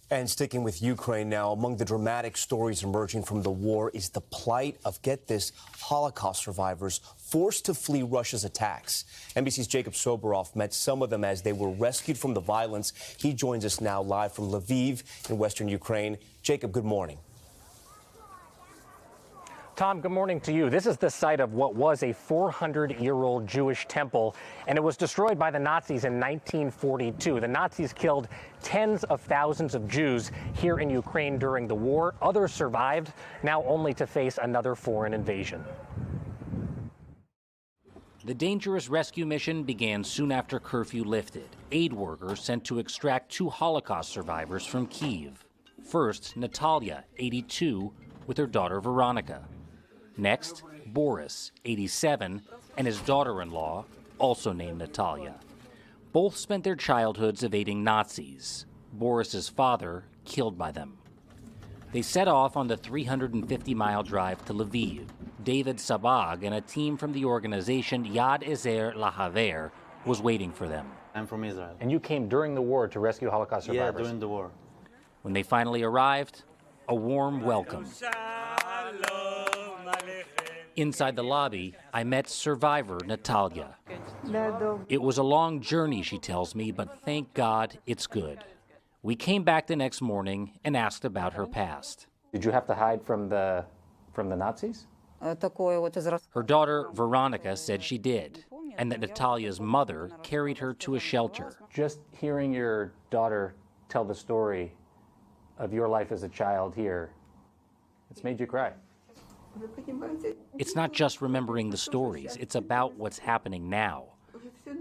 And sticking with Ukraine now, among the dramatic stories emerging from the war is the plight of, get this, Holocaust survivors forced to flee Russia's attacks. NBC's Jacob Soboroff met some of them as they were rescued from the violence. He joins us now live from Lviv in western Ukraine. Jacob, good morning. Tom, good morning to you. This is the site of what was a 400-year-old Jewish temple, and it was destroyed by the Nazis in 1942. The Nazis killed tens of thousands of Jews here in Ukraine during the war. Others survived, now only to face another foreign invasion. The dangerous rescue mission began soon after curfew lifted. Aid workers sent to extract 2 Holocaust survivors from Kyiv. First, Natalia, 82, with her daughter Veronica. Next, Boris, 87, and his daughter-in-law, also named Natalia. Both spent their childhoods evading Nazis. Boris's father killed by them. They set off on the 350-mile drive to Lviv. David Sabag and a team from the organization Yad Laha'ver was waiting for them. I'm from Israel. And you came during the war to rescue Holocaust survivors? Yeah, during the war. When they finally arrived, a warm welcome. Inside the lobby, I met survivor Natalia. It was a long journey, she tells me, but thank God it's good. We came back the next morning and asked about her past. Did you have to hide from the Nazis? Her daughter, Veronica, said she did, and that Natalia's mother carried her to a shelter. Just hearing your daughter tell the story of your life as a child here, it's made you cry. It's not just remembering the stories, it's about what's happening now.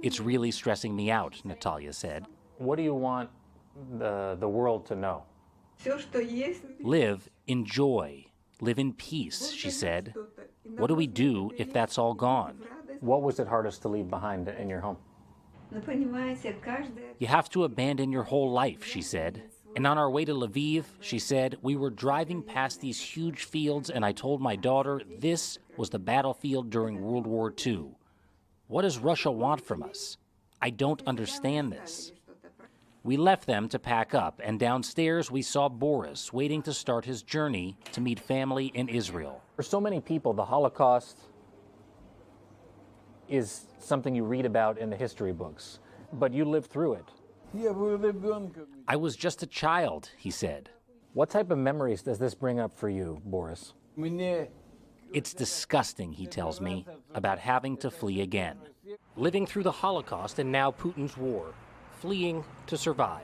It's really stressing me out, Natalia said. What do you want the world to know? Live in joy, live in peace, she said. What do we do if that's all gone? What was it hardest to leave behind in your home? You have to abandon your whole life, she said. And on our way to Lviv, she said, we were driving past these huge fields and I told my daughter this was the battlefield during World War II. What does Russia want from us? I don't understand this. We left them to pack up, and downstairs we saw Boris waiting to start his journey to meet family in Israel. For so many people, the Holocaust is something you read about in the history books, but you lived through it. I was just a child, he said. What type of memories does this bring up for you, Boris? It's disgusting, he tells me, about having to flee again. Living through the Holocaust and now Putin's war, fleeing to survive.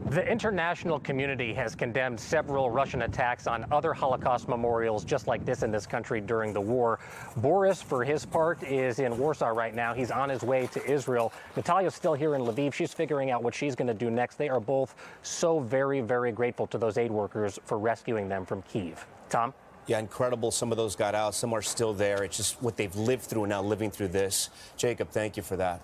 The international community has condemned several Russian attacks on other Holocaust memorials just like this in this country during the war. Boris, for his part, is in Warsaw right now. He's on his way to Israel. Natalia's still here in Lviv. She's figuring out what she's going to do next. They are both so very, very grateful to those aid workers for rescuing them from Kyiv. Tom? Yeah, incredible. Some of those got out. Some are still there. It's just what they've lived through and now living through this. Jacob, thank you for that.